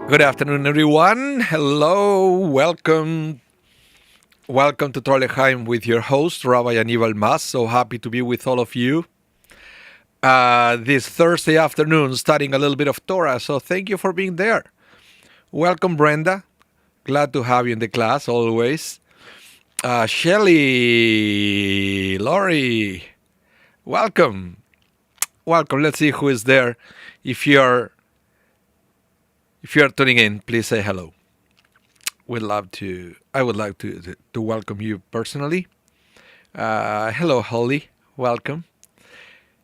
Good afternoon, everyone. Hello, welcome to Trollheim with your host, Rabbi Anibal. So happy to be with all of you this Thursday afternoon, studying a little bit of Torah. So thank you for being there. Welcome, Brenda. Glad to have you in the class always. Shelly, Lori, welcome. Let's see who is there. If you're tuning in, please say hello. I would like to welcome you personally. Hello, Holly. Welcome.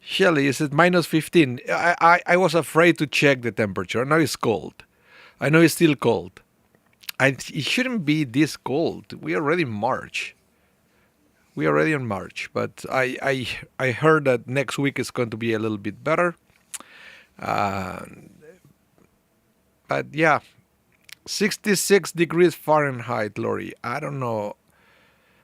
Shelly, is it minus 15? I was afraid to check the temperature. I know it's cold. I know it's still cold. It shouldn't be this cold. We are already in March. But I heard that next week is going to be a little bit better. But yeah, 66 degrees Fahrenheit, Lori. I don't know.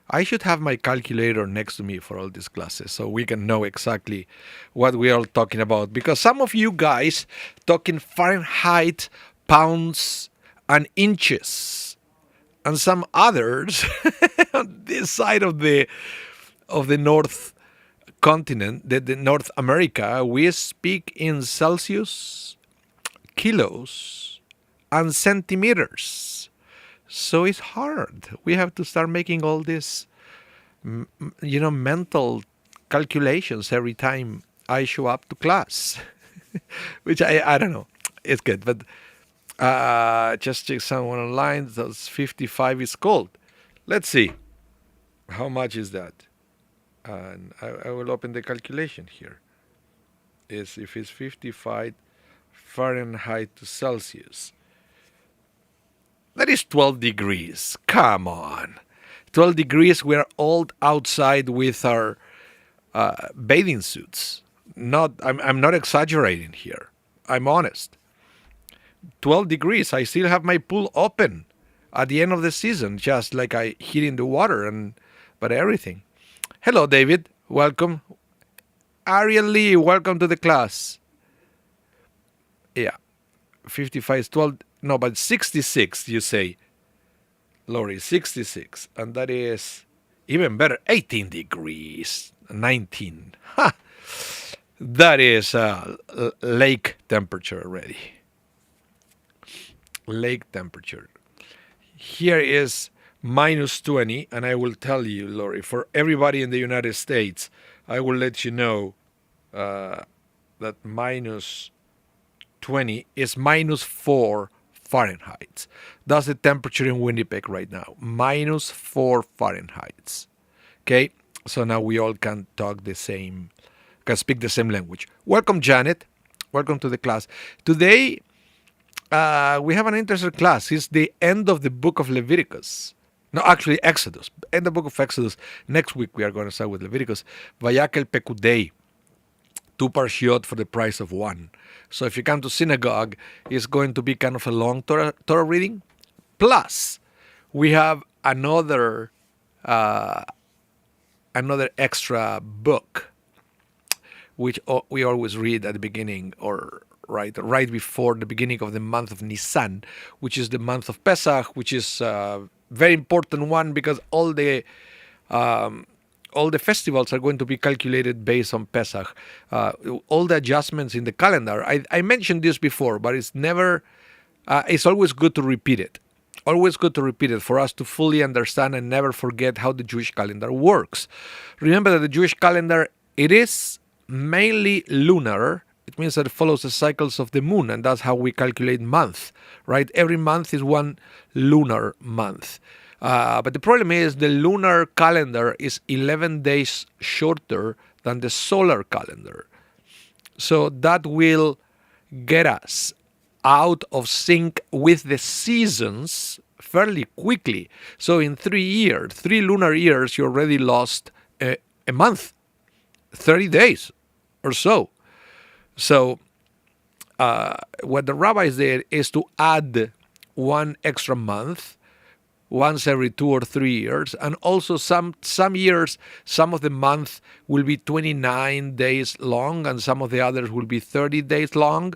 I should have my calculator next to me for all these classes so we can know exactly what we are talking about. Because some of you guys talking Fahrenheit, pounds, and inches. And some others on this side of the North continent, the North America, we speak in Celsius, kilos, and centimeters. So it's hard. We have to start making all these, mental calculations every time I show up to class, which I don't know. It's good, but just check someone online. That's 55 is cold. Let's see. How much is that? And I will open the calculation here. If it's 55 Fahrenheit to Celsius, that is 12 degrees. Come on. 12 degrees, we're all outside with our bathing suits. I'm not exaggerating here. I'm honest. 12 degrees, I still have my pool open at the end of the season, just like I heat in the water, but everything. Hello, David. Welcome. Ariel Lee, welcome to the class. Yeah, 55 is 12. No, but 66, you say. Lori, 66. And that is even better. 18 degrees. 19. Ha! That is lake temperature already. Lake temperature. Here is minus 20. And I will tell you, Lori, for everybody in the United States, I will let you know that minus 20 is minus 4 Fahrenheit. That's the temperature in Winnipeg right now. Minus 4 Fahrenheit. Okay? So now we all can talk can speak the same language. Welcome, Janet. Welcome to the class. Today, we have an interesting class. It's the end of the book of Leviticus. No, actually, Exodus. End the book of Exodus. Next week, we are going to start with Leviticus. Vayakel-Pekudei. 2 parshiot for the price of 1. So if you come to synagogue, it's going to be kind of a long Torah reading. Plus, we have another extra book, which we always read at the beginning or right before the beginning of the month of Nisan, which is the month of Pesach, which is a very important one because all the festivals are going to be calculated based on Pesach. All the adjustments in the calendar. I mentioned this before, but it's always good to repeat it. Always good to repeat it for us to fully understand and never forget how the Jewish calendar works. Remember that the Jewish calendar, it is mainly lunar. It means that it follows the cycles of the moon, and that's how we calculate month, right? Every month is one lunar month. But the problem is the lunar calendar is 11 days shorter than the solar calendar. So that will get us out of sync with the seasons fairly quickly. So in 3 lunar years, you already lost a month, 30 days or so. So what the rabbis did is to add one extra month once every 2 or 3 years. And also some years, some of the month will be 29 days long and some of the others will be 30 days long.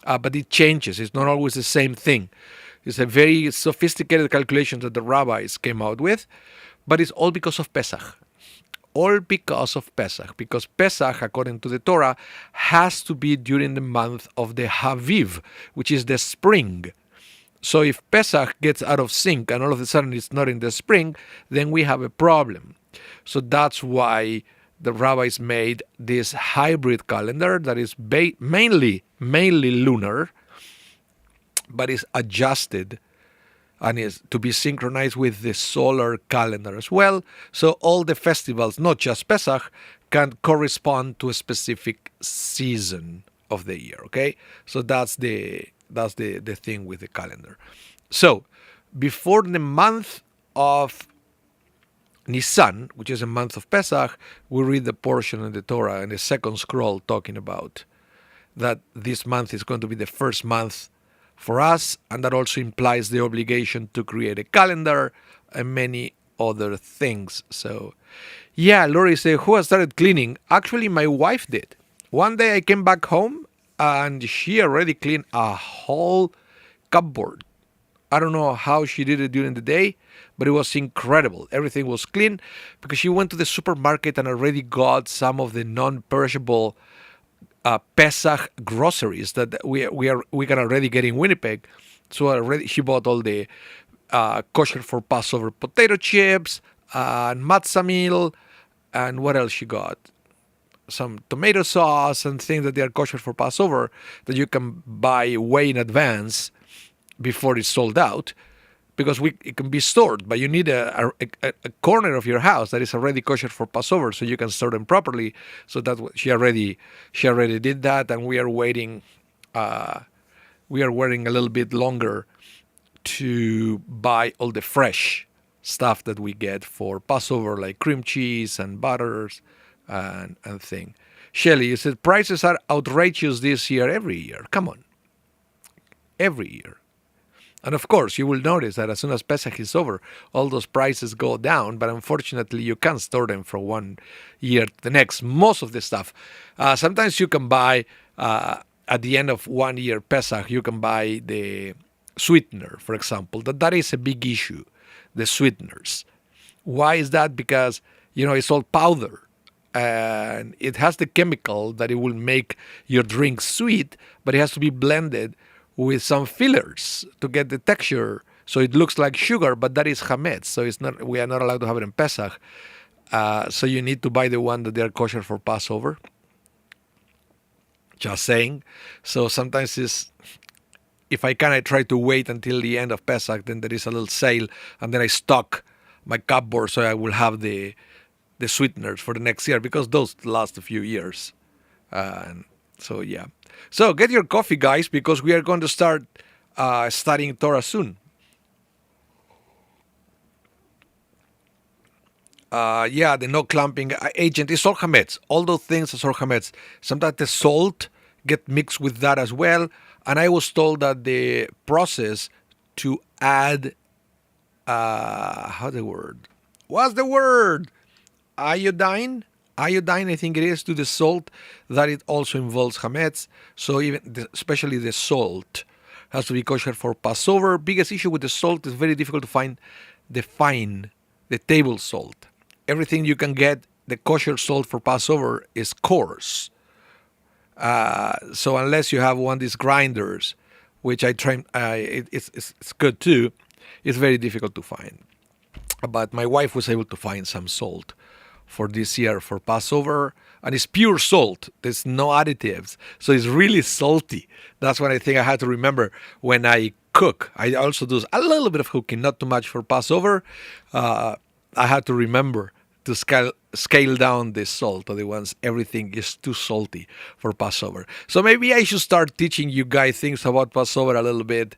but it changes. It's not always the same thing. It's a very sophisticated calculation that the rabbis came out with, but it's all because of Pesach. All because of Pesach. Because Pesach, according to the Torah, has to be during the month of the Haviv, which is the spring. So if Pesach gets out of sync and all of a sudden it's not in the spring, then we have a problem. So that's why the rabbis made this hybrid calendar that is mainly lunar, but is adjusted and is to be synchronized with the solar calendar as well. So all the festivals, not just Pesach, can correspond to a specific season of the year. Okay, so that's the thing with the calendar. So before the month of Nisan, which is a month of Pesach, we read the portion in the Torah in the second scroll talking about that this month is going to be the first month for us, and that also implies the obligation to create a calendar and many other things. So, yeah, Lori said, who has started cleaning? Actually, my wife did. One day I came back home and she already cleaned a whole cupboard. I don't know how she did it during the day, but it was incredible. Everything was clean because she went to the supermarket and already got some of the non-perishable Pesach groceries that we can already get in Winnipeg. So already she bought all the kosher for Passover potato chips and matzah meal, and what else she got? Some tomato sauce and things that they are kosher for Passover that you can buy way in advance before it's sold out, because it can be stored, but you need a corner of your house that is already kosher for Passover, so you can store them properly. So that she already did that, and we are waiting. We are waiting a little bit longer to buy all the fresh stuff that we get for Passover, like cream cheese and butters and thing. Shelly, you said prices are outrageous this year. Every year, come on, every year. And of course, you will notice that as soon as Pesach is over, all those prices go down. But unfortunately, you can't store them from one year to the next. Most of the stuff. Sometimes you can buy, at the end of 1 year Pesach, you can buy the sweetener, for example. That is a big issue, the sweeteners. Why is that? Because, it's all powder. And it has the chemical that it will make your drink sweet, but it has to be blended with some fillers to get the texture, so it looks like sugar, but that is chametz. So it's not. We are not allowed to have it in Pesach. So you need to buy the one that they are kosher for Passover. Just saying. So sometimes if I can, I try to wait until the end of Pesach. Then there is a little sale, and then I stock my cupboard so I will have the sweeteners for the next year, because those last a few years. So yeah. So get your coffee, guys, because we are going to start studying Torah soon. The no clamping agent is all chametz. All those things are all chametz. Sometimes the salt get mixed with that as well. And I was told that the process to add, what's the word? Iodine, I think it is, to the salt, that it also involves chametz. So especially the salt has to be kosher for Passover. Biggest issue with the salt is very difficult to find the table salt. Everything you can get, the kosher salt for Passover, is coarse. So unless you have one of these grinders, which I try, it's good too, it's very difficult to find. But my wife was able to find some salt for this year for Passover, and it's pure salt. There's no additives, so it's really salty. That's what I think I had to remember when I cook. I also do a little bit of cooking, not too much for Passover. I had to remember to scale down the salt, otherwise everything is too salty for Passover. So maybe I should start teaching you guys things about Passover a little bit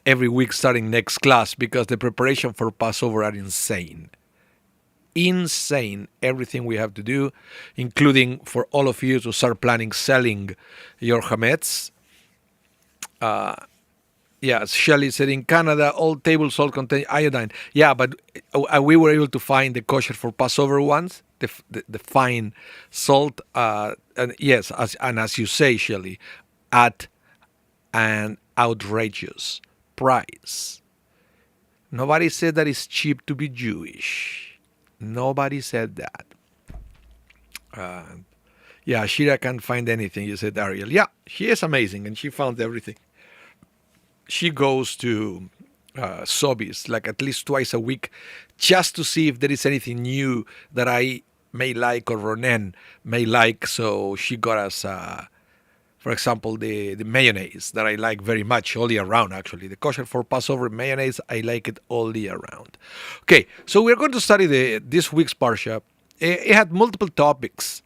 every week starting next class, because the preparation for Passover are insane. Everything we have to do, including for all of you to start planning selling your chametz. Shelley said in Canada all table salt contain iodine. Yeah, but we were able to find the kosher for Passover ones, the fine salt. And yes, as you say, Shelley, at an outrageous price. Nobody said that it's cheap to be Jewish. Nobody said that. Yeah, Shira can't find anything, you said, Ariel. Yeah, she is amazing, and she found everything. She goes to Sobeys like at least twice a week just to see if there is anything new that I may like or Ronen may like. So she got us, for example, the mayonnaise that I like very much all year round, actually. The kosher for Passover mayonnaise, I like it all year round. Okay, so we're going to study this week's Parsha. It had multiple topics.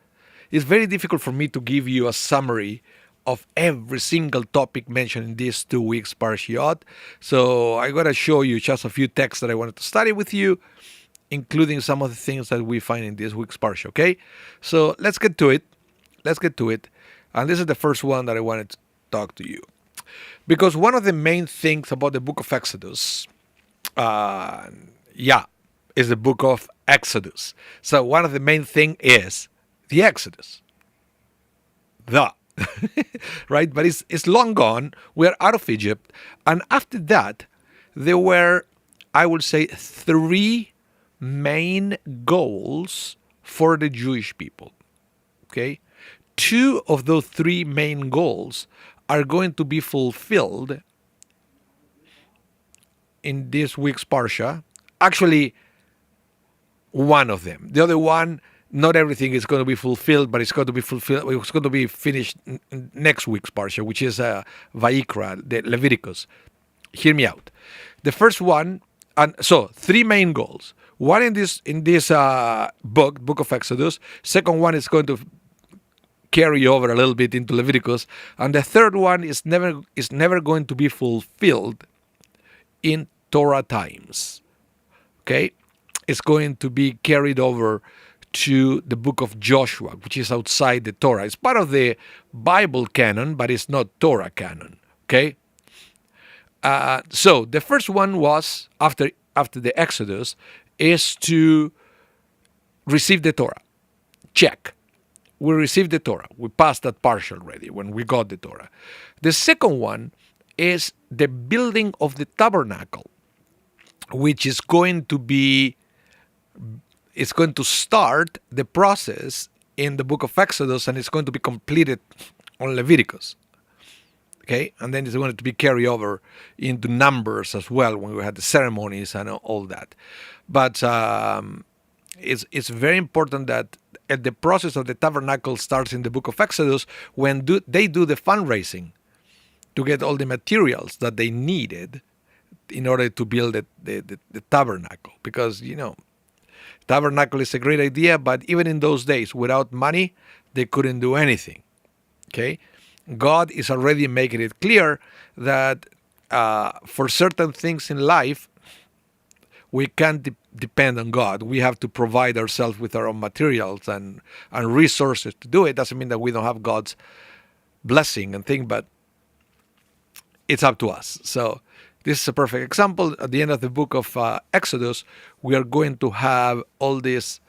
It's very difficult for me to give you a summary of every single topic mentioned in these 2 weeks Parshiot. So I got to show you just a few texts that I wanted to study with you, including some of the things that we find in this week's Parsha, okay? So let's get to it. And this is the first one that I wanted to talk to you. Because one of the main things about the book of Exodus, is the book of Exodus. So one of the main thing is the Exodus. Right? But it's long gone. We're out of Egypt. And after that, there were, I would say, 3 main goals for the Jewish people. Okay? 2 of those 3 main goals are going to be fulfilled in this week's Parsha. Actually, one of them. The other one, not everything is going to be fulfilled, but it's going to be fulfilled. It's going to be finished next week's Parsha, which is Vayikra, the Leviticus. Hear me out. The first one, and so 3 main goals. One in this book of Exodus. Second one is going to carry over a little bit into Leviticus, and the third one is never going to be fulfilled in Torah times. Okay, it's going to be carried over to the book of Joshua, which is outside the Torah. It's part of the Bible canon, but it's not Torah canon. Okay, so the first one was after the Exodus is to receive the Torah. Check. We received the Torah. We passed that partial already when we got the Torah. The second one is the building of the tabernacle, which is going to start the process in the book of Exodus, and it's going to be completed on Leviticus. Okay, and then it's going to be carried over into Numbers as well when we had the ceremonies and all that. But it's very important that the process of the tabernacle starts in the book of Exodus when they do the fundraising to get all the materials that they needed in order to build the tabernacle. Because, tabernacle is a great idea, but even in those days, without money, they couldn't do anything. Okay? God is already making it clear that for certain things in life, we can't depend on God. We have to provide ourselves with our own materials and resources to do it. Doesn't mean that we don't have God's blessing and thing, but it's up to us. So this is a perfect example. At the end of the book of Exodus, we are going to have all this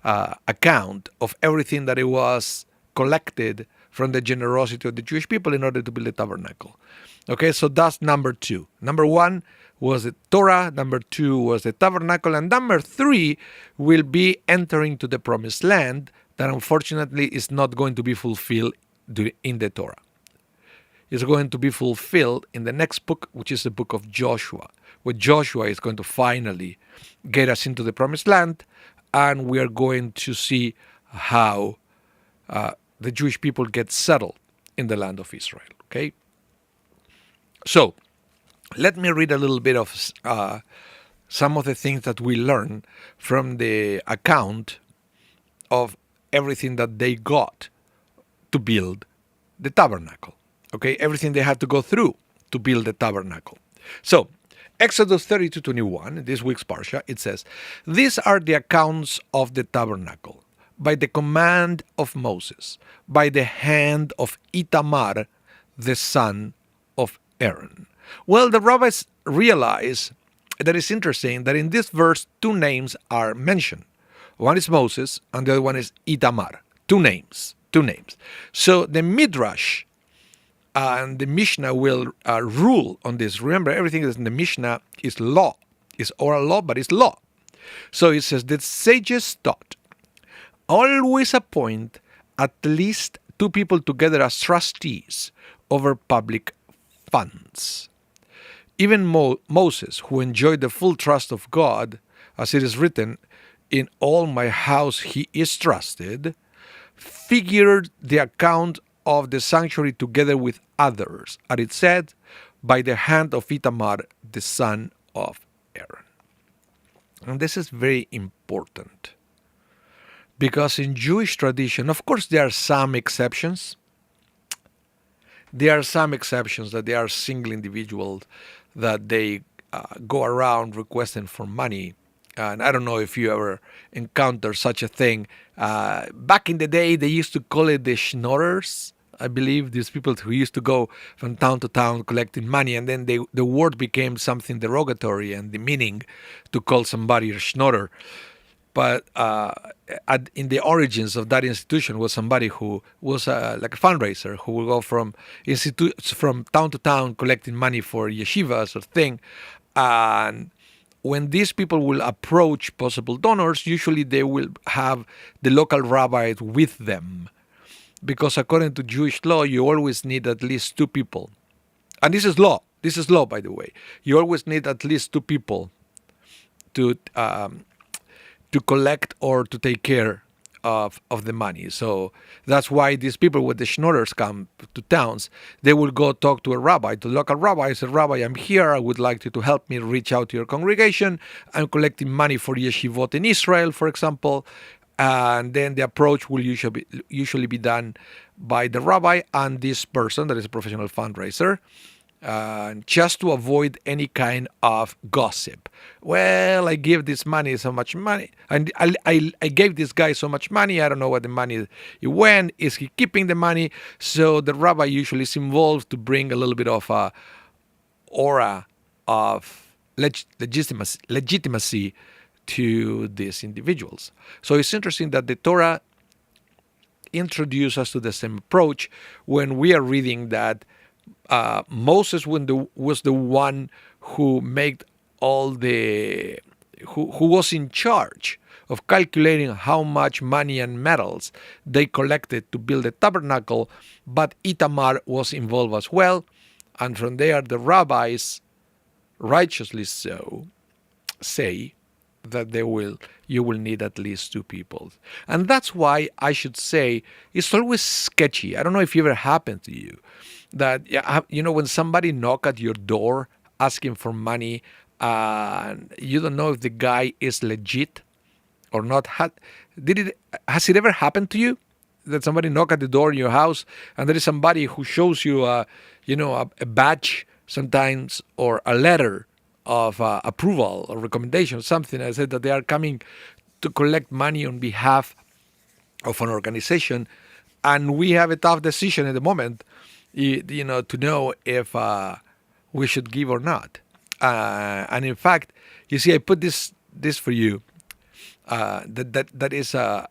account of everything that it was collected from the generosity of the Jewish people in order to build the tabernacle. Okay, so that's number 2. Number 1 was the Torah, number 2 was the tabernacle, and number 3 will be entering to the promised land that unfortunately is not going to be fulfilled in the Torah. It's going to be fulfilled in the next book, which is the book of Joshua, where Joshua is going to finally get us into the promised land, and we are going to see how the Jewish people get settled in the land of Israel. Okay? So, let me read a little bit of some of the things that we learn from the account of everything that they got to build the tabernacle. Okay, everything they had to go through to build the tabernacle. So, Exodus 32:21, this week's Parsha, it says, "These are the accounts of the tabernacle, by the command of Moses, by the hand of Itamar, the son of Aaron." Well, the rabbis realize that it's interesting that in this verse 2 names are mentioned. One is Moses and the other one is Itamar. Two names. So the Midrash And the Mishnah will rule on this. Remember, everything that's in the Mishnah is law. It's oral law, but it's law. So it says that sages taught, always appoint at least two people together as trustees over public funds. Even Moses, who enjoyed the full trust of God, as it is written, in all my house he is trusted, figured the account of the sanctuary together with others, as it said, by the hand of Itamar, the son of Aaron. And this is very important, because in Jewish tradition, of course, there are some exceptions. There are some exceptions that there are single individuals that they go around requesting for money. And I don't know if you ever encountered such a thing. Back in the day, they used to call it the schnorrers. I believe these people who used to go from town to town collecting money, and then the word became something derogatory and demeaning to call somebody a schnorrer. But in the origins of that institution was somebody who was like a fundraiser who would go from town to town collecting money for yeshivas or thing. And when these people will approach possible donors, usually they will have the local rabbis with them. Because according to Jewish law, you always need at least two people. And this is law. This is law, by the way. You always need at least two people to collect or to take care of the money. So that's why these people with the schnorrers come to towns. They will go talk to a rabbi, to the local rabbi. Say, Rabbi, I'm here. I would like you to help me reach out to your congregation. I'm collecting money for yeshivot in Israel, for example. And then the approach will usually be done by the rabbi and this person that is a professional fundraiser, just to avoid any kind of gossip. Well, I give this money so much money, and I gave this guy so much money. I don't know what the money it went. Is he keeping the money? So the rabbi usually is involved to bring a little bit of a aura of legitimacy to these individuals. So it's interesting that the Torah introduces us to the same approach when we are reading that Moses was the one who made all the who was in charge of calculating how much money and metals they collected to build the tabernacle, but Itamar was involved as well, and from there the rabbis, righteously so, say that you will need at least two people. And that's why I should say it's always sketchy. I don't know if it ever happened to you that, when somebody knock at your door asking for money, and you don't know if the guy is legit or not. Has it ever happened to you that somebody knock at the door in your house and there is somebody who shows you a badge sometimes, or a letter of approval or recommendation, something? I said that they are coming to collect money on behalf of an organization, and we have a tough decision at the moment, to know if we should give or not. And in fact, you see, I put this for you. That is a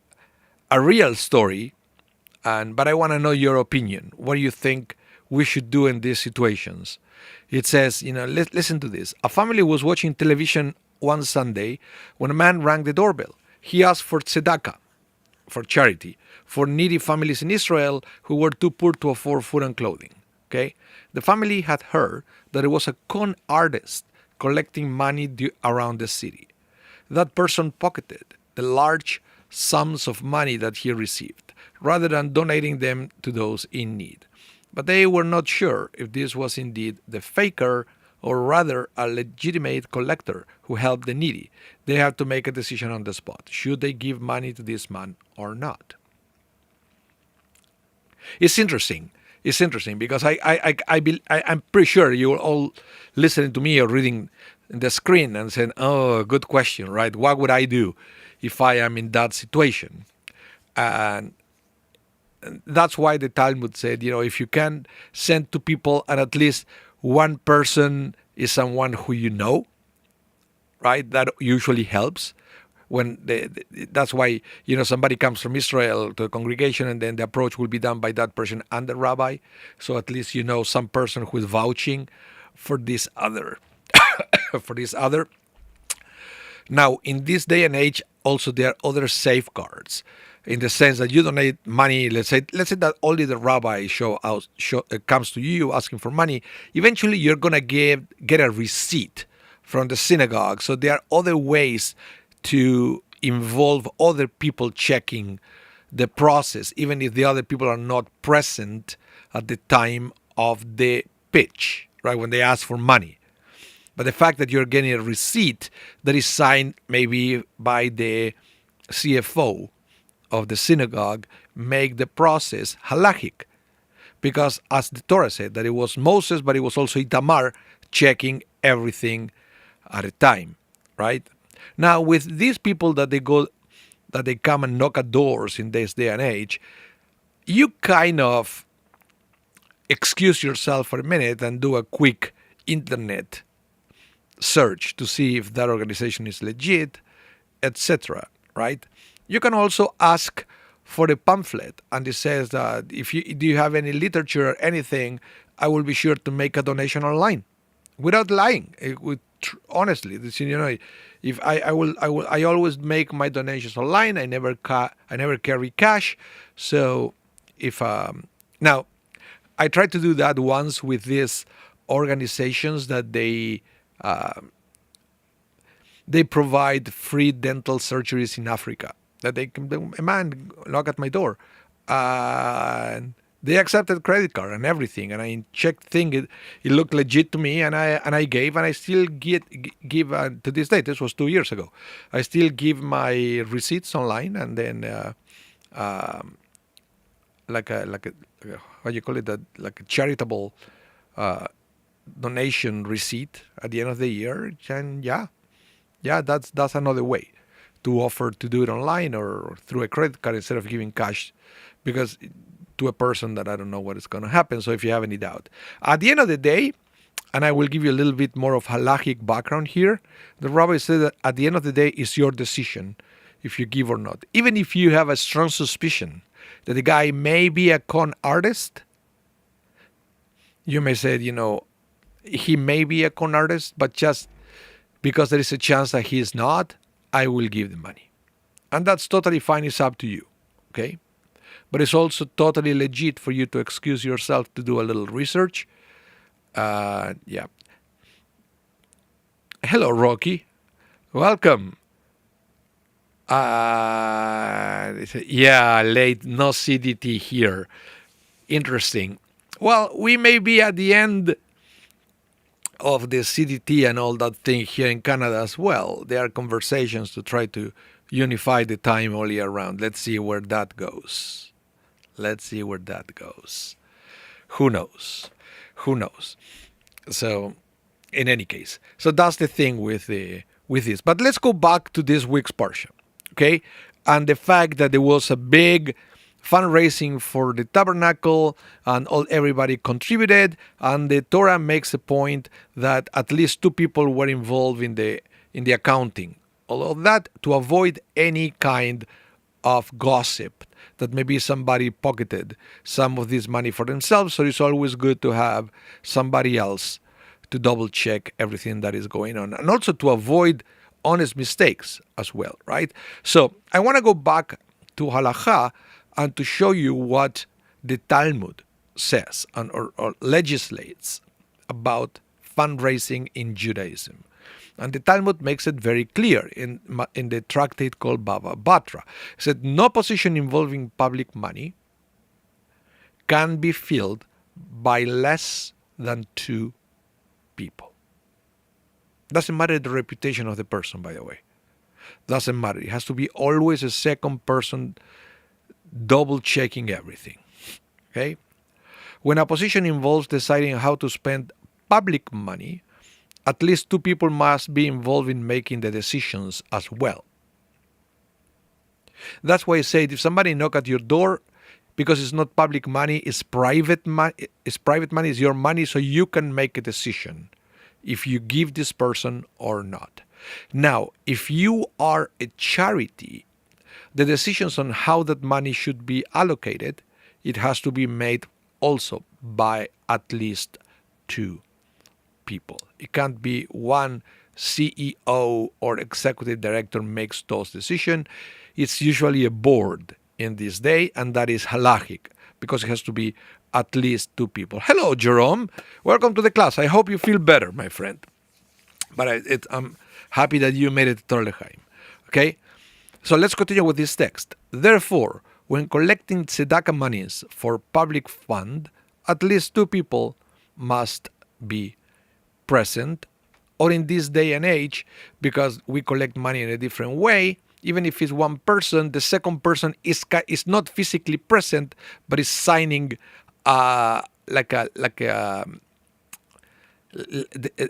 real story, but I want to know your opinion. What do you think we should do in these situations? It says, listen to this. A family was watching television one Sunday when a man rang the doorbell. He asked for tzedakah, for charity, for needy families in Israel who were too poor to afford food and clothing. Okay, the family had heard that it was a con artist collecting money around the city. That person pocketed the large sums of money that he received, rather than donating them to those in need. But they were not sure if this was indeed the faker or rather a legitimate collector who helped the needy. They had to make a decision on the spot. Should they give money to this man or not? It's interesting. It's interesting because I'm pretty sure you're all listening to me or reading the screen and saying, oh, good question, right? What would I do if I am in that situation? And that's why the Talmud said, if you can send two people and at least one person is someone who you know, right? That usually helps. That's why somebody comes from Israel to a congregation, and then the approach will be done by that person and the rabbi. So at least some person who is vouching for this other, for this other. Now, in this day and age, also there are other safeguards, in the sense that you donate money. Let's say that only the rabbi comes to you asking for money. Eventually, you're gonna get a receipt from the synagogue. So there are other ways to involve other people checking the process, even if the other people are not present at the time of the pitch, right, when they ask for money. But the fact that you're getting a receipt that is signed maybe by the CFO of the synagogue make the process halachic. Because as the Torah said, that it was Moses, but it was also Itamar checking everything at a time, right? Now, with these people that they come and knock at doors in this day and age, you kind of excuse yourself for a minute and do a quick internet search to see if that organization is legit, etc. Right? You can also ask for a pamphlet, and it says that do you have any literature or anything, I will be sure to make a donation online, without lying. Honestly, if I always make my donations online. I never carry cash. So if now, I tried to do that once with these organizations that they provide free dental surgeries in Africa. That a man knocked at my door, and they accepted credit card and everything. And I checked it looked legit to me, and I gave, and I still give to this day. This was 2 years ago. I still give my receipts online, and then like a what you call it, like a charitable donation receipt at the end of the year. And that's another way to offer to do it online or through a credit card instead of giving cash, because to a person that I don't know what is going to happen. So if you have any doubt, at the end of the day, and I will give you a little bit more of halachic background here, the rabbi said that at the end of the day, it's your decision if you give or not. Even if you have a strong suspicion that the guy may be a con artist, you may say, he may be a con artist, but just because there is a chance that he is not, I will give the money. And that's totally fine. It's up to you. Okay? But it's also totally legit for you to excuse yourself to do a little research. Yeah. Hello, Rocky. Welcome. Yeah, late. No CDT here. Interesting. Well, we may be at the end of the CDT and all that thing here in Canada as well. There are conversations to try to unify the time all year round. Let's see where that goes. Who knows? So, in any case, so that's the thing with this. But let's go back to this week's parsha, okay? And the fact that there was a big fundraising for the tabernacle, and everybody contributed, and the Torah makes a point that at least 2 people were involved in the accounting. All of that to avoid any kind of gossip that maybe somebody pocketed some of this money for themselves. So it's always good to have somebody else to double check everything that is going on, and also to avoid honest mistakes as well, right? So I want to go back to halacha and to show you what the Talmud says or legislates about fundraising in Judaism. And the Talmud makes it very clear in the tractate called Bava Batra. It said, no position involving public money can be filled by less than 2 people. Doesn't matter the reputation of the person, by the way. Doesn't matter. It has to be always a second person double checking everything. Okay? When a position involves deciding how to spend public money, at least 2 people must be involved in making the decisions as well. That's why I said, if somebody knock at your door, because it's not public money, it's private money, it's your money, so you can make a decision if you give this person or not. Now, if you are a charity, the decisions on how that money should be allocated, it has to be made also by at least two people. It can't be one CEO or executive director makes those decisions. It's usually a board in this day, and that is halachic because it has to be at least two people. Hello, Jerome. Welcome to the class. I hope you feel better, my friend. But I'm happy that you made it to Torah L'chaim. Okay? So let's continue with this text. Therefore, when collecting tzedakah monies for public fund, at least two people must be present, or in this day and age, because we collect money in a different way, even if it's one person, the second person is not physically present, but is signing like a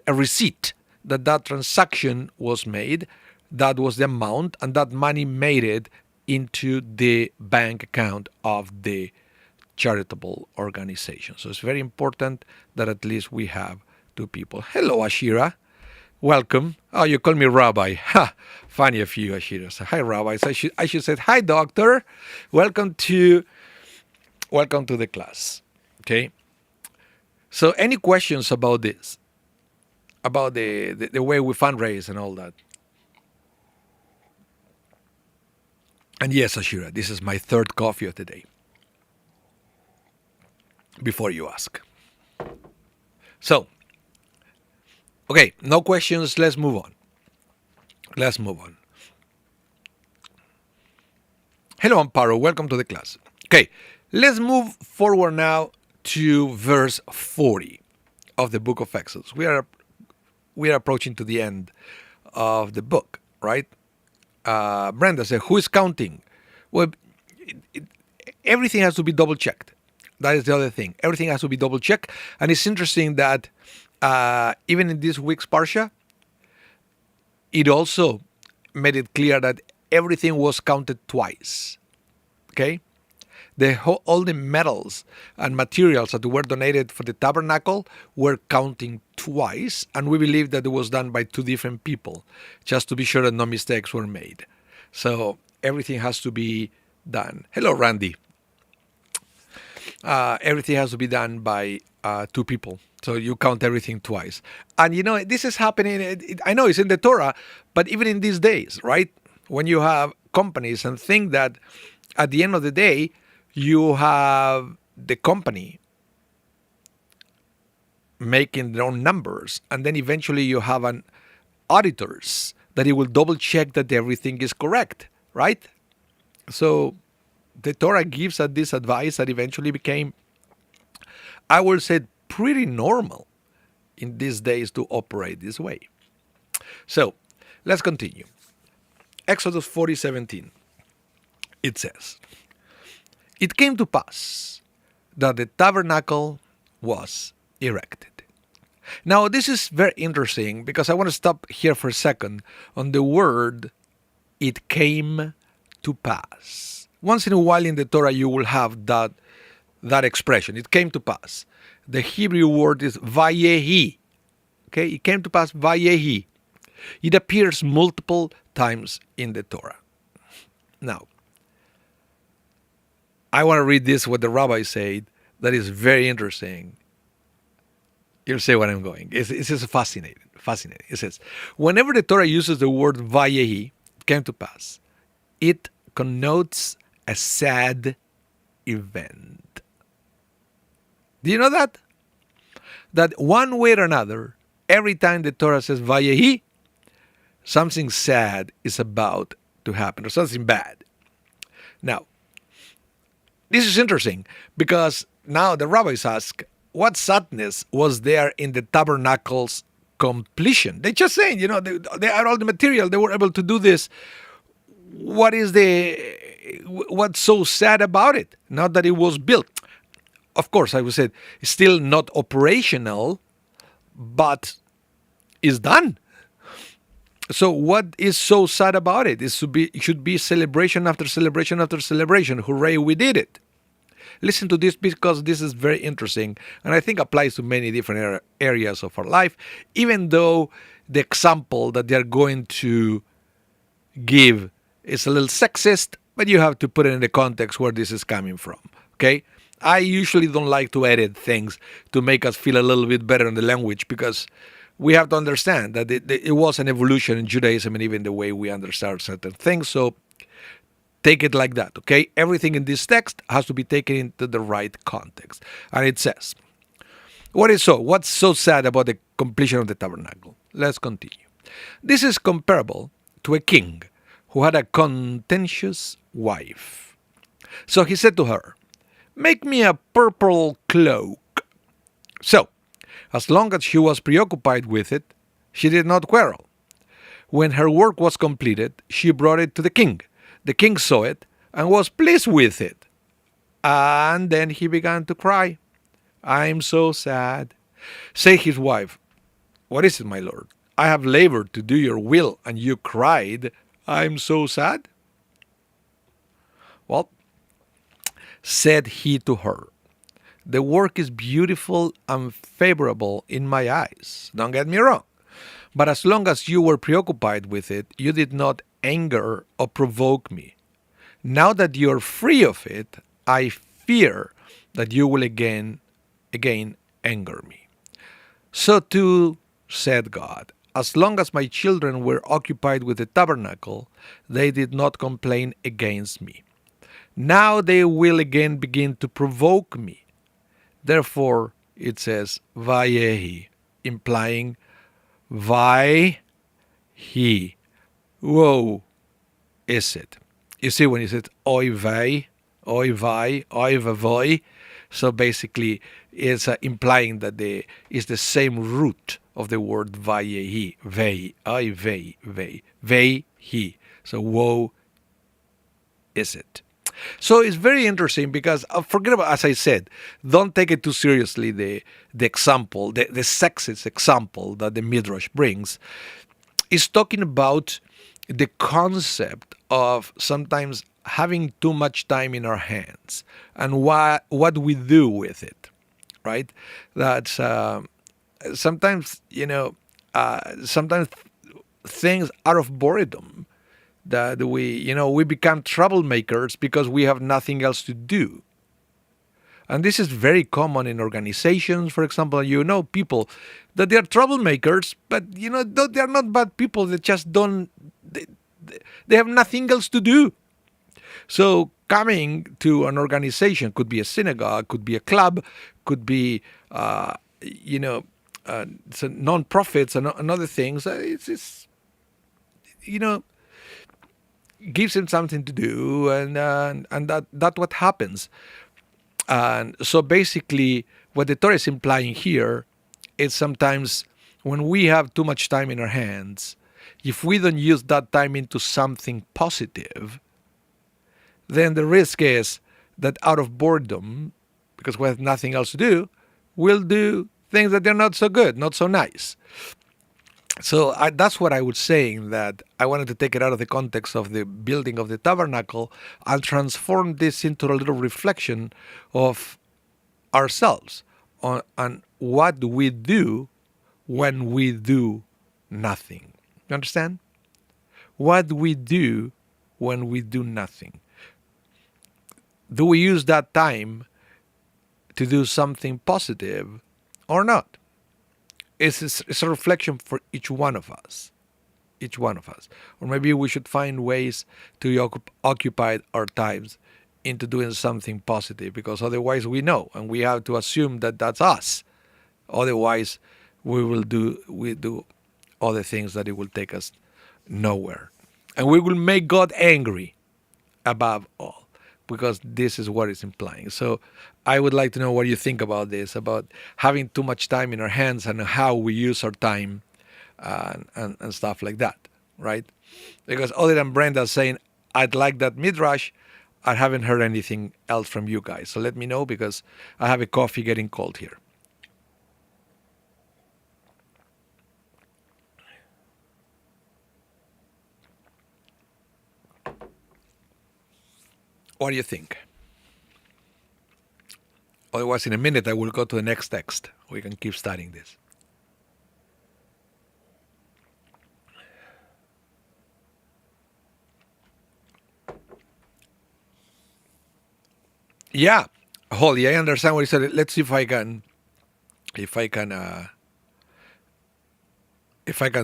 receipt that transaction was made, that was the amount, and that money made it into the bank account of the charitable organization. So it's very important that at least we have two people. Hello, Ashira. Welcome. Oh, you call me Rabbi. Ha! Funny of you, Ashira. So, hi, Rabbi. So I should say, hi, doctor. Welcome to the class. Okay. So, any questions about this? About the way we fundraise and all that? And yes, Ashira, this is my third coffee of the day. Before you ask. So, okay, no questions. Let's move on. Hello, Amparo. Welcome to the class. Okay, let's move forward now to verse 40 of the book of Exodus. We are approaching to the end of the book, right? Brenda said, who is counting? Well, everything has to be double checked. That is the other thing. Everything has to be double checked. And it's interesting that even in this week's Parsha, it also made it clear that everything was counted twice. Okay? All the metals and materials that were donated for the tabernacle were counting twice, and we believe that it was done by two different people, just to be sure that no mistakes were made. So everything has to be done. Hello, Randy. Everything has to be done by two people. So you count everything twice. And this is happening, I know it's in the Torah, but even in these days, right? When you have companies and think that at the end of the day, you have the company making their own numbers, and then eventually you have an auditors that it will double check that everything is correct, right? So the Torah gives us this advice that eventually became, I will say, pretty normal in these days to operate this way. So let's continue. Exodus 40:17. It says, it came to pass that the tabernacle was erected. Now, this is very interesting because I want to stop here for a second on the word, it came to pass. Once in a while in the Torah, you will have that expression, it came to pass. The Hebrew word is vayehi. Okay, it came to pass, vayehi. It appears multiple times in the Torah. Now, I want to read this, what the rabbi said, that is very interesting. You'll say what I'm going. It's just fascinating. It says, whenever the Torah uses the word vayehi, came to pass, it connotes a sad event. Do you know that? That one way or another, every time the Torah says vayehi, something sad is about to happen, or something bad. Now, this is interesting because now the rabbis ask, what sadness was there in the tabernacle's completion? They're just saying, they had all the material, they were able to do this. What's so sad about it? Not that it was built. Of course, I would say it's still not operational, but it's done. So what is so sad about it? It should be celebration after celebration after celebration. Hooray, we did it. Listen to this because this is very interesting and I think applies to many different areas of our life, even though the example that they're going to give is a little sexist, but you have to put it in the context where this is coming from. Okay? I usually don't like to edit things to make us feel a little bit better in the language, because we have to understand that it was an evolution in Judaism and even the way we understand certain things. So take it like that, okay? Everything in this text has to be taken into the right context. And it says, what's so sad about the completion of the tabernacle? Let's continue. This is comparable to a king who had a contentious wife. So he said to her, "Make me a purple cloak." So, as long as she was preoccupied with it, she did not quarrel. When her work was completed, she brought it to the king. The king saw it and was pleased with it. And then he began to cry. "I'm so sad." Say his wife, "What is it, my lord? I have labored to do your will, and you cried, 'I'm so sad'?" Well, said he to her, "The work is beautiful and favorable in my eyes. Don't get me wrong. But as long as you were preoccupied with it, you did not anger or provoke me. Now that you are free of it, I fear that you will again anger me." So too said God, "As long as my children were occupied with the tabernacle, they did not complain against me. Now they will again begin to provoke me." Therefore, it says, Vayehi, implying Vai he. Woe is it. You see, when you said Oy vei, Oy vai, Oy vavoy, so basically it's implying that it's the same root of the word Vayehi, Vei, Oy vei, Vei, Vei he. So woe is it. So it's very interesting because, forget about, as I said, don't take it too seriously, the example, the sexist example that the Midrash brings. Is talking about the concept of sometimes having too much time in our hands and what we do with it, right? That's sometimes, sometimes things out of boredom, that we become troublemakers because we have nothing else to do. And this is very common in organizations, for example. People that they are troublemakers, but they are not bad people. They just don't. They have nothing else to do. So coming to an organization, could be a synagogue, could be a club, could be so non-profits and other things. It's gives them something to do, and that's what happens. And so basically, what the Torah is implying here is sometimes when we have too much time in our hands, if we don't use that time into something positive, then the risk is that out of boredom, because we have nothing else to do, we'll do things that they're not so good, not so nice. So that's what I was saying, that I wanted to take it out of the context of the building of the tabernacle and transform this into a little reflection of ourselves on what we do when we do nothing. You understand? What we do when we do nothing. Do we use that time to do something positive or not? It's a reflection for each one of us. Or maybe we should find ways to occupy our times into doing something positive, because otherwise we know, and we have to assume that that's us. Otherwise, we do other things that it will take us nowhere. And we will make God angry above all, because this is what it's implying. So I would like to know what you think about this, about having too much time in our hands and how we use our time and stuff like that, right? Because other than Brenda saying, "I'd like that midrash," I haven't heard anything else from you guys. So let me know, because I have a coffee getting cold here. What do you think? Otherwise, in a minute, I will go to the next text. We can keep studying this. Yeah, Holly, I understand what you said. Let's see if I can, if I can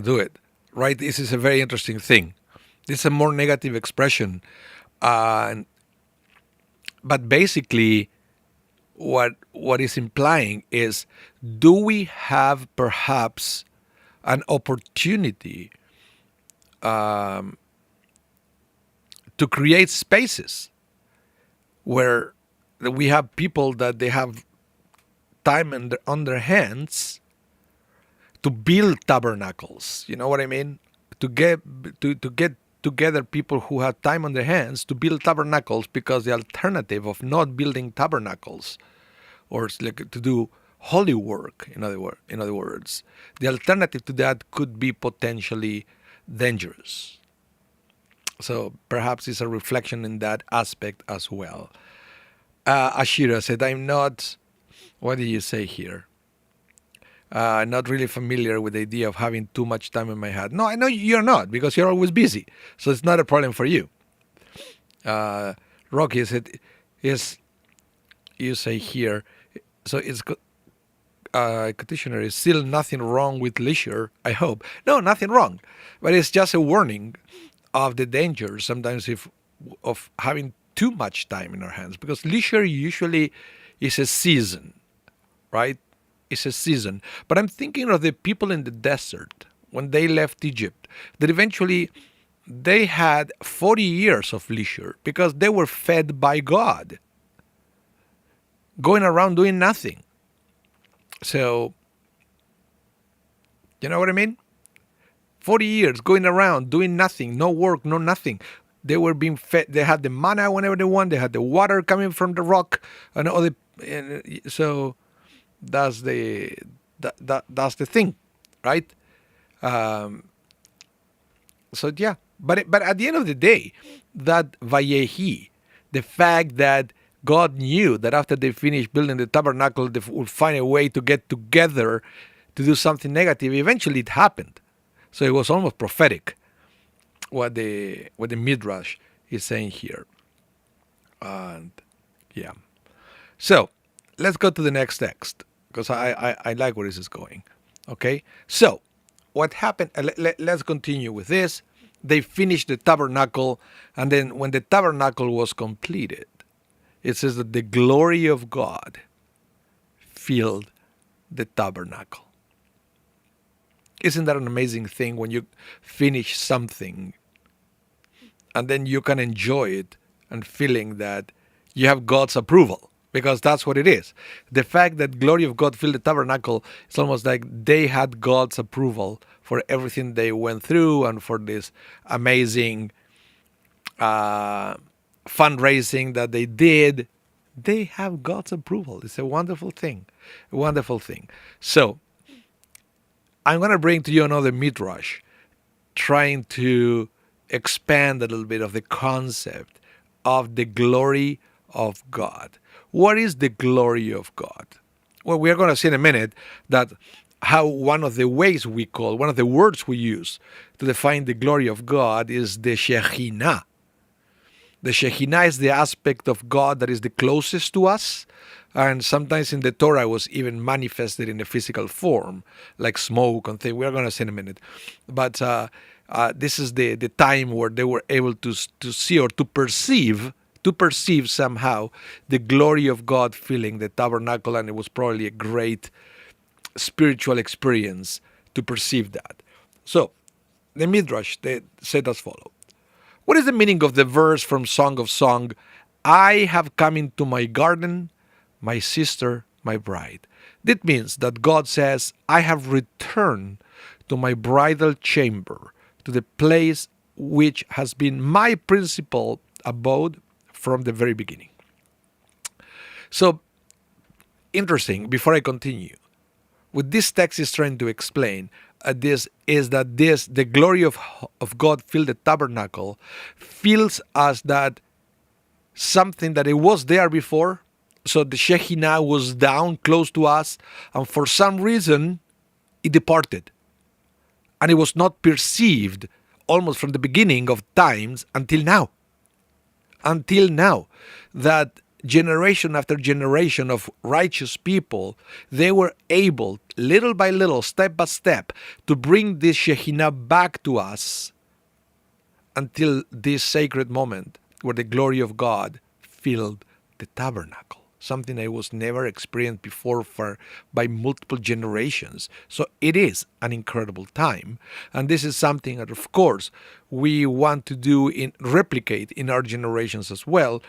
do it. Right? This is a very interesting thing. This is a more negative expression, uh, but basically, what is implying is, do we have perhaps an opportunity to create spaces where we have people that they have time on their hands to build tabernacles. You know what I mean? To get together people who have time on their hands to build tabernacles, because the alternative of not building tabernacles, or it's like to do holy work, in other words, the alternative to that could be potentially dangerous. So perhaps it's a reflection in that aspect as well. Ashira said, I'm not, what did you say here? Not really familiar with the idea of having too much time in my head. No, I know you're not, because you're always busy. So it's not a problem for you. Rocky said, is, you say here, so it's petitioner is still nothing wrong with leisure, I hope. No, nothing wrong. But it's just a warning of the danger sometimes if of having too much time in our hands, because leisure usually is a season, right? It's a season. But I'm thinking of the people in the desert when they left Egypt, that eventually they had 40 years of leisure because they were fed by God, going around doing nothing. So, you know what I mean? 40 years going around doing nothing, no work, no nothing. They were being fed. They had the manna whenever they want. They had the water coming from the rock, and all the. So that's that's the thing, right? So yeah, but at the end of the day, that Vayehi, the fact that God knew that after they finished building the tabernacle, they would find a way to get together to do something negative. Eventually, it happened. So it was almost prophetic what the Midrash is saying here. And yeah. So let's go to the next text, because I like where this is going. Okay. So what happened? Let's continue with this. They finished the tabernacle, and then when the tabernacle was completed, it says that the glory of God filled the tabernacle. Isn't that an amazing thing when you finish something and then you can enjoy it and feeling that you have God's approval? Because that's what it is. The fact that glory of God filled the tabernacle, it's almost like they had God's approval for everything they went through and for this amazing fundraising that they did. They have God's approval. It's a wonderful thing. A wonderful thing. So I'm going to bring to you another midrash, trying to expand a little bit of the concept of the glory of God. What is the glory of God? Well, we are going to see in a minute that how one of the words we use to define the glory of God is the Shekhinah. The Shekhinah is the aspect of God that is the closest to us, and sometimes in the Torah was even manifested in a physical form, like smoke and things. We're going to see in a minute. But this is the time where they were able to see or to perceive somehow the glory of God filling the tabernacle, and it was probably a great spiritual experience to perceive that. So, the Midrash, they said as follows. What is the meaning of the verse from Song of Song? I have come into my garden, my sister, my bride. That means that God says, I have returned to my bridal chamber, to the place which has been my principal abode from the very beginning. So, interesting, before I continue, what this text is trying to explain the glory of God filled the tabernacle, feels as that something that it was there before. So the Shekhinah was down close to us, and for some reason it departed. And it was not perceived almost from the beginning of times until now. Until now. That generation after generation of righteous people, they were able, little by little, step by step, to bring this Shekhinah back to us until this sacred moment where the glory of God filled the tabernacle. Something I was never experienced before by multiple generations. So it is an incredible time. And this is something that, of course, we want to replicate in our generations as well,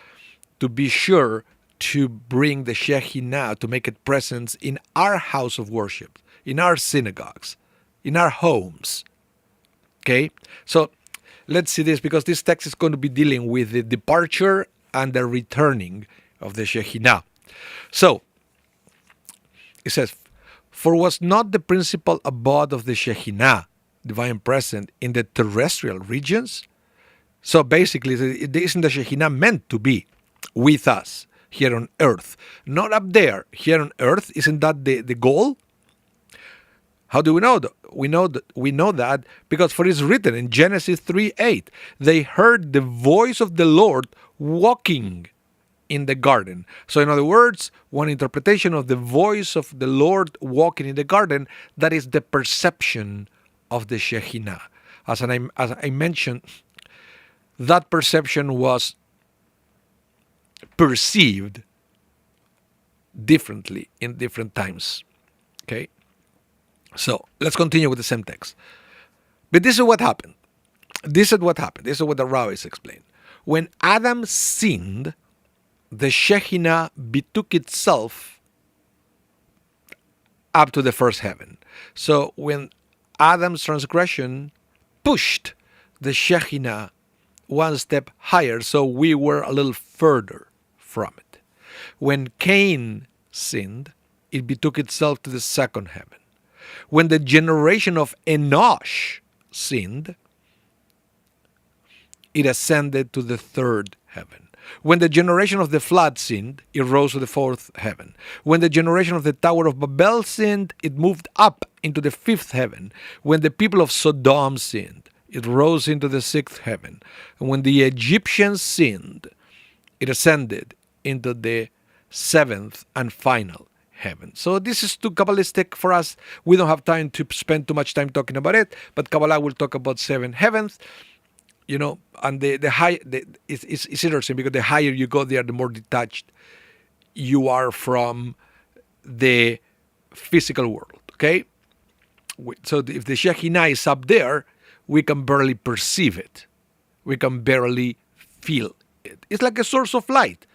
to be sure to bring the Shekhinah, to make it present in our house of worship, in our synagogues, in our homes. Okay? So let's see this, because this text is going to be dealing with the departure and the returning of the Shekhinah. So, it says, for was not the principal abode of the Shekhinah, divine present, in the terrestrial regions? So basically, isn't the Shekhinah meant to be with us here on earth? Not up there, here on earth. Isn't that the goal? How do we know that? We know that because for it is written in Genesis 3:8, they heard the voice of the Lord walking in the garden. So in other words, one interpretation of the voice of the Lord walking in the garden, that is the perception of the Shekhinah. As I mentioned, that perception was perceived differently in different times. Okay? So let's continue with the same text. But this is what happened. This is what the rabbis explain. When Adam sinned, the Shekhinah betook itself up to the first heaven. So when Adam's transgression pushed the Shekhinah one step higher, so we were a little further from it. When Cain sinned, it betook itself to the second heaven. When the generation of Enosh sinned, it ascended to the third heaven. When the generation of the flood sinned, it rose to the fourth heaven. When the generation of the Tower of Babel sinned, it moved up into the fifth heaven. When the people of Sodom sinned, it rose into the sixth heaven. And when the Egyptians sinned, it ascended into the seventh and final heaven. So this is too Kabbalistic for us. We don't have time to spend too much time talking about it, but Kabbalah will talk about seven heavens. You know, and it's interesting because the higher you go there, the more detached you are from the physical world, okay? So if the Shekhinah is up there, we can barely perceive it. We can barely feel it. It's like a source of light,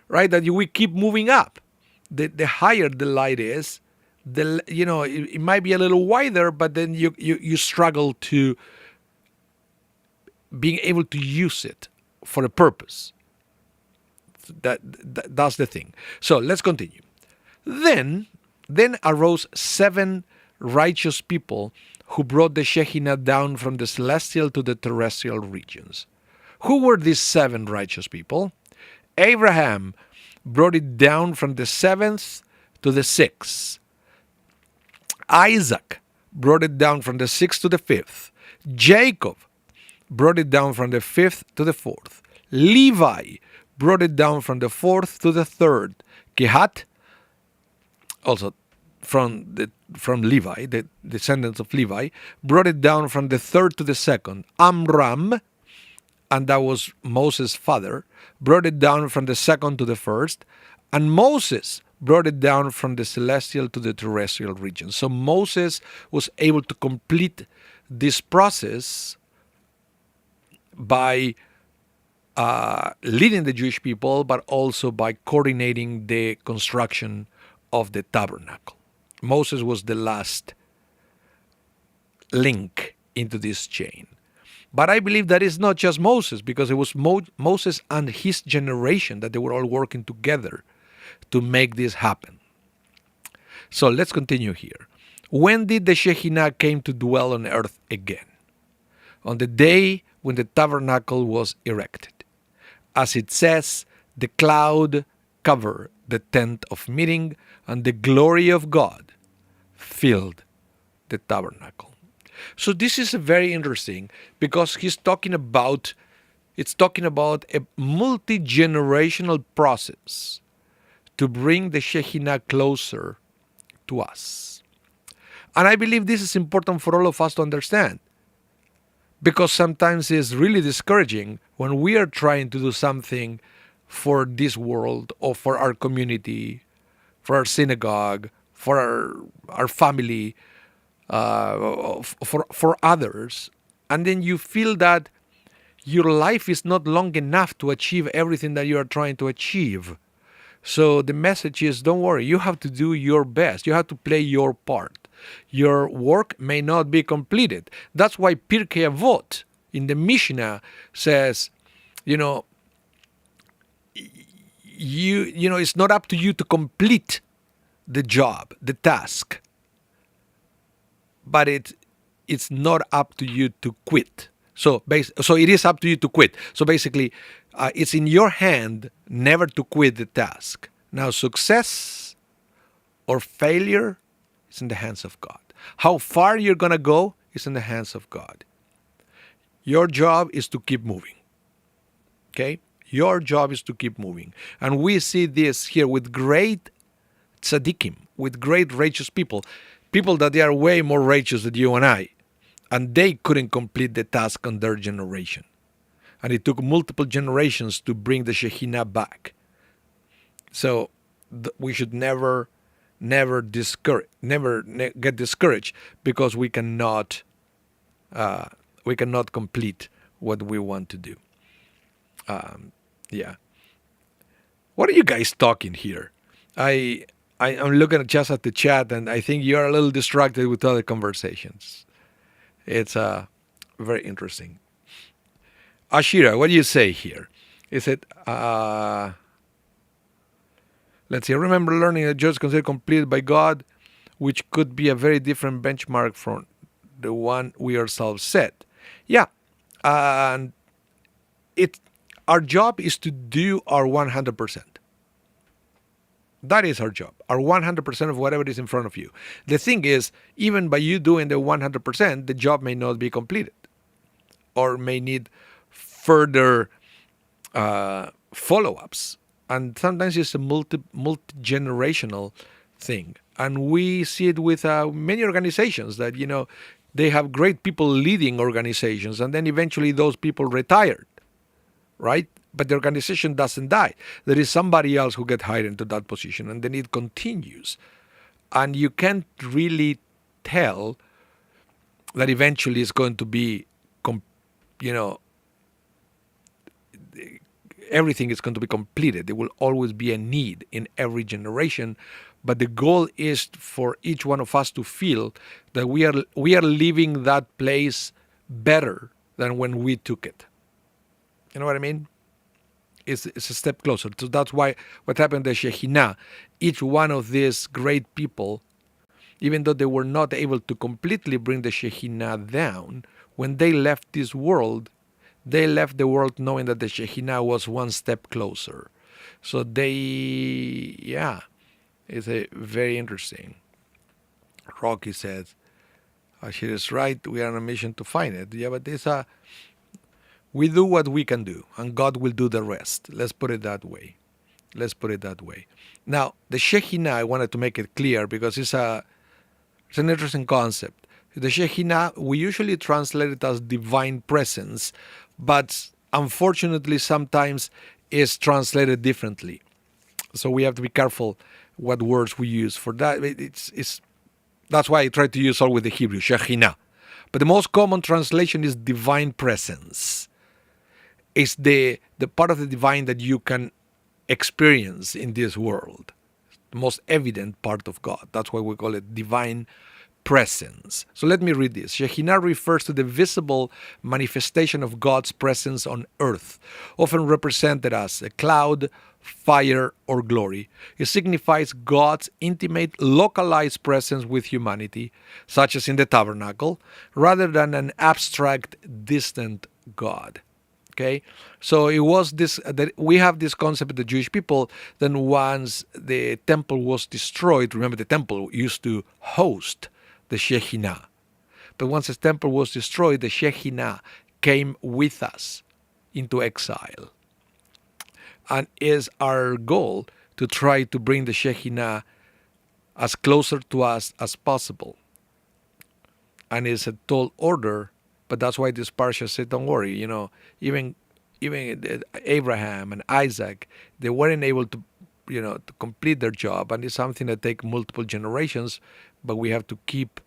right? That we keep moving up. The higher the light is, it might be a little wider, but then you struggle to being able to use it for a purpose. That's the thing. So let's continue. Then arose 7 righteous people who brought the Shekhinah down from the celestial to the terrestrial regions. Who were these 7 righteous people? Abraham brought it down from the 7th to the 6th. Isaac brought it down from the 6th to the 5th. Jacob brought it down from the 5th to the 4th. Levi brought it down from the 4th to the 3rd. Kehat, also from Levi, the descendants of Levi, brought it down from the 3rd to the 2nd. Amram, and that was Moses' father, brought it down from the 2nd to the 1st. And Moses brought it down from the celestial to the terrestrial region. So Moses was able to complete this process by leading the Jewish people, but also by coordinating the construction of the tabernacle. Moses was the last link into this chain. But I believe that it's not just Moses, because it was Moses and his generation that they were all working together to make this happen. So let's continue here. When did the Shekhinah came to dwell on earth again? On the day when the tabernacle was erected. As it says, the cloud covered the tent of meeting, and the glory of God filled the tabernacle. So this is very interesting because he's talking about It's talking about a multi-generational process to bring the Shekhinah closer to us. And I believe this is important for all of us to understand, because sometimes it's really discouraging when we are trying to do something for this world or for our community, for our synagogue, for our family, for others, and then you feel that your life is not long enough to achieve everything that you are trying to achieve. So the message is, don't worry, you have to do your best. You have to play your part. Your work may not be completed. That's why Pirkei Avot in the Mishnah says, you know, it's not up to you to complete the job, the task, but it's not up to you to quit. So it is up to you to quit. So basically, it's in your hand never to quit the task. Now, success or failure is in the hands of God. How far you're going to go is in the hands of God. Your job is to keep moving. Okay? Your job is to keep moving. And we see this here with great tzaddikim, with great righteous people that they are way more righteous than you and I. And they couldn't complete the task on their generation. And it took multiple generations to bring the Shekhinah back. So we should never get discouraged because we cannot complete what we want to do. Yeah. What are you guys talking here? I'm looking just at the chat, and I think you're a little distracted with other conversations. It's very interesting. Ashira, what do you say here? Is it, let's see, I remember learning that jobs considered completed by God, which could be a very different benchmark from the one we ourselves set. Yeah, and our job is to do our 100%. That is our job, our 100% of whatever is in front of you. The thing is, even by you doing the 100%, the job may not be completed or may need further follow-ups. And sometimes it's a multi-generational thing. And we see it with many organizations that, they have great people leading organizations, and then eventually those people retired, right? But the organization doesn't die. There is somebody else who gets hired into that position, and then it continues. And you can't really tell that eventually it's going to be, everything is going to be completed. There will always be a need in every generation. But the goal is for each one of us to feel that we are leaving that place better than when we took it. You know what I mean? It's a step closer. So that's why what happened to Shekhinah, each one of these great people, even though they were not able to completely bring the Shekhinah down, when they left this world, they left the world knowing that the Shekhinah was one step closer. So it's a very interesting. Rocky says, she is right, we are on a mission to find it. Yeah, but we do what we can do, and God will do the rest. Let's put it that way. Now, the Shekhinah, I wanted to make it clear because it's an interesting concept. The Shekhinah, we usually translate it as divine presence, but unfortunately sometimes it's translated differently. So we have to be careful what words we use for that. That's why I try to use all with the Hebrew, Shekhinah. But the most common translation is divine presence. It's the part of the divine that you can experience in this world. The most evident part of God. That's why we call it divine presence. So let me read this. Shekhinah refers to the visible manifestation of God's presence on earth, often represented as a cloud, fire, or glory. It signifies God's intimate, localized presence with humanity, such as in the tabernacle, rather than an abstract, distant God. Okay, so it was this that we have this concept of the Jewish people. Then once the temple was destroyed, remember the temple used to host the Shekhinah. But once the temple was destroyed, the Shekhinah came with us. into exile. And is our goal to try to bring the Shekhinah as closer to us as possible. And it's a tall order, but that's why this parsha said, don't worry, even Abraham and Isaac, they weren't able to, to complete their job. And it's something that takes multiple generations, but we have to keep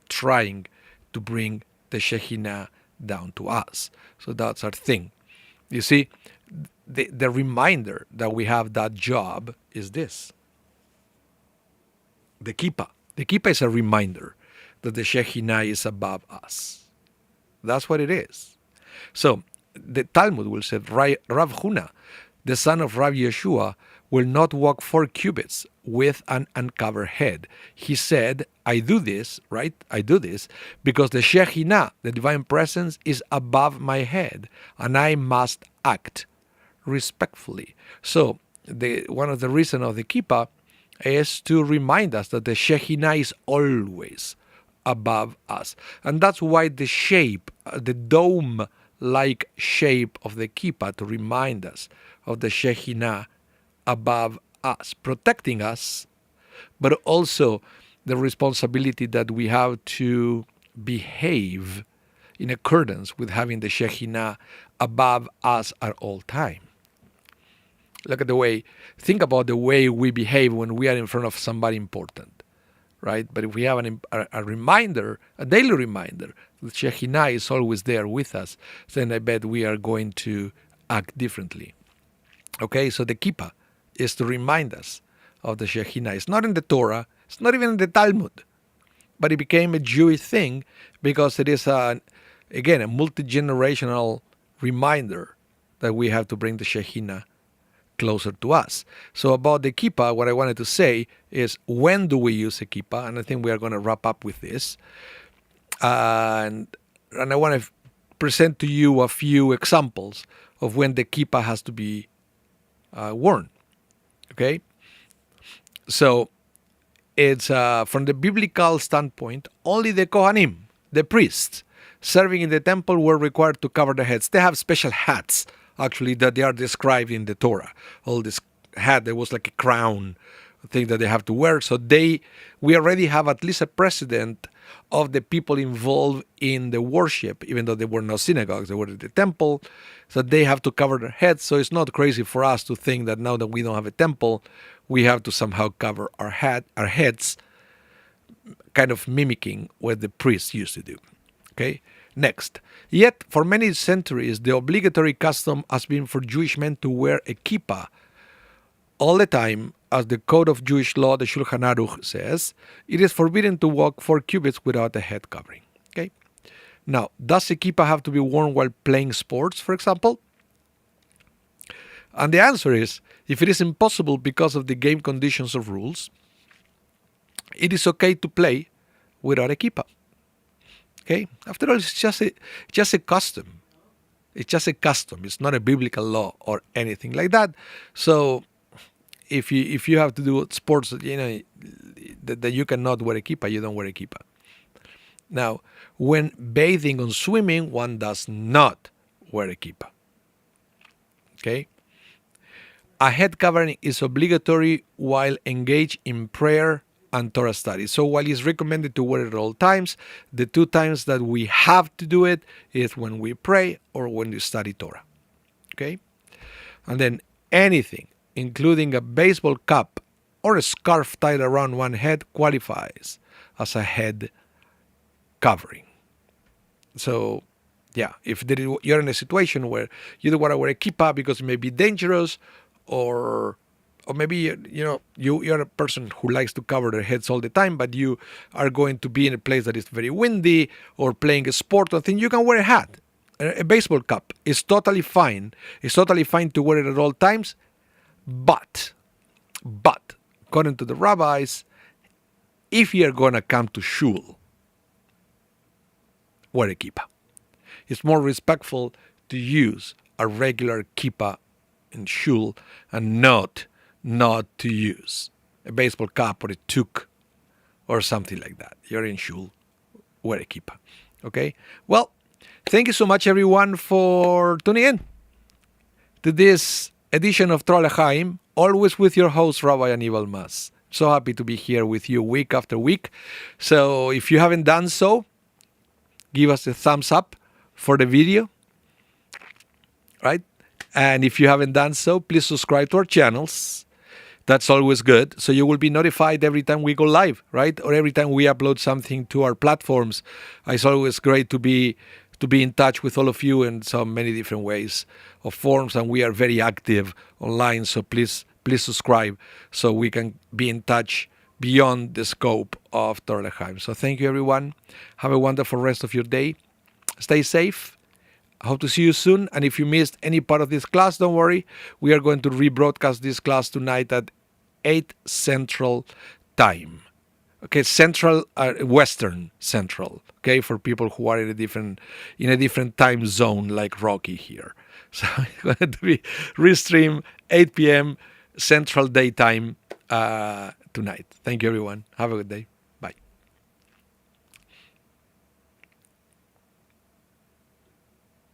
trying to bring the Shekhinah down to us. So that's our thing. You see, the reminder that we have that job is this. The kippah. The kippah is a reminder that the Shekhinah is above us. That's what it is. So the Talmud will say, Rav Huna, the son of Rabbi Yeshua, will not walk 4 cubits with an uncovered head. He said, I do this, right? I do this because the Shekhinah, the divine presence, is above my head, and I must act respectfully. So one of the reasons of the kippah is to remind us that the Shekhinah is always above us. And that's why the shape, the dome-like shape of the kippah, to remind us of the Shekhinah above us, protecting us, but also the responsibility that we have to behave in accordance with having the Shekhinah above us at all time. Look at think about the way we behave when we are in front of somebody important, right? But if we have a reminder, a daily reminder, that Shekhinah is always there with us, then I bet we are going to act differently. Okay, so the kippah is to remind us of the Shekhinah. It's not in the Torah, it's not even in the Talmud, but it became a Jewish thing because it is, again, a multi-generational reminder that we have to bring the Shekhinah closer to us. So about the kippah, what I wanted to say is, when do we use a kippah? And I think we are going to wrap up with this. And I want to present to you a few examples of when the kippah has to be worn. Okay? So it's from the biblical standpoint, only the Kohanim, the priests, serving in the temple were required to cover their heads. They have special hats, actually, that they are described in the Torah. All this hat, there was like a crown thing that they have to wear. So we already have at least a precedent of the people involved in the worship, even though there were no synagogues, they were at the temple. So they have to cover their heads. So it's not crazy for us to think that now that we don't have a temple, we have to somehow cover our heads, kind of mimicking what the priests used to do. Okay? Next, yet for many centuries, the obligatory custom has been for Jewish men to wear a kippah all the time. As the Code of Jewish Law, the Shulchan Aruch, says, it is forbidden to walk 4 cubits without a head covering. Okay. Now, does a kippah have to be worn while playing sports, for example? And the answer is, if it is impossible because of the game conditions or rules, it is okay to play without a kippah. Okay? After all, it's just a custom. It's just a custom. It's not a biblical law or anything like that. So if you have to do sports, that you cannot wear a kippah, you don't wear a kippah. Now, when bathing or swimming, one does not wear a kippah. Okay? A head covering is obligatory while engaged in prayer and Torah study. So while it's recommended to wear it at all times, the 2 times that we have to do it is when we pray or when we study Torah. Okay? And then anything, including a baseball cap or a scarf tied around one head, qualifies as a head covering. So, yeah, if you're in a situation where you don't want to wear a kippah because it may be dangerous, or maybe you're a person who likes to cover their heads all the time, but you are going to be in a place that is very windy or playing a sport or thing, you can wear a hat. A baseball cap is totally fine. It's totally fine to wear it at all times. But, according to the rabbis, if you're going to come to shul, wear a kippah. It's more respectful to use a regular kippah in shul and not to use a baseball cap or a toque or something like that. You're in shul, wear a kippah. Okay? Well, thank you so much, everyone, for tuning in. to this edition of Torah L'Chaim, always with your host, Rabbi Anibal. So happy to be here with you week after week. So if you haven't done so, give us a thumbs up for the video, right? And if you haven't done so, please subscribe to our channels. That's always good. So you will be notified every time we go live, right? Or every time we upload something to our platforms. It's always great to be in touch with all of you in so many different ways of forms, and we are very active online. So please subscribe so we can be in touch beyond the scope of Torah L'Chaim. So thank you, everyone. Have a wonderful rest of your day. Stay safe. I hope to see you soon. And if you missed any part of this class, don't worry. We are going to rebroadcast this class tonight at 8 Central Time. Okay, Central, Western Central. Okay, for people who are in a different time zone like Rocky here. So it's going to be restream 8 p.m. Central Daytime tonight. Thank you, everyone. Have a good day.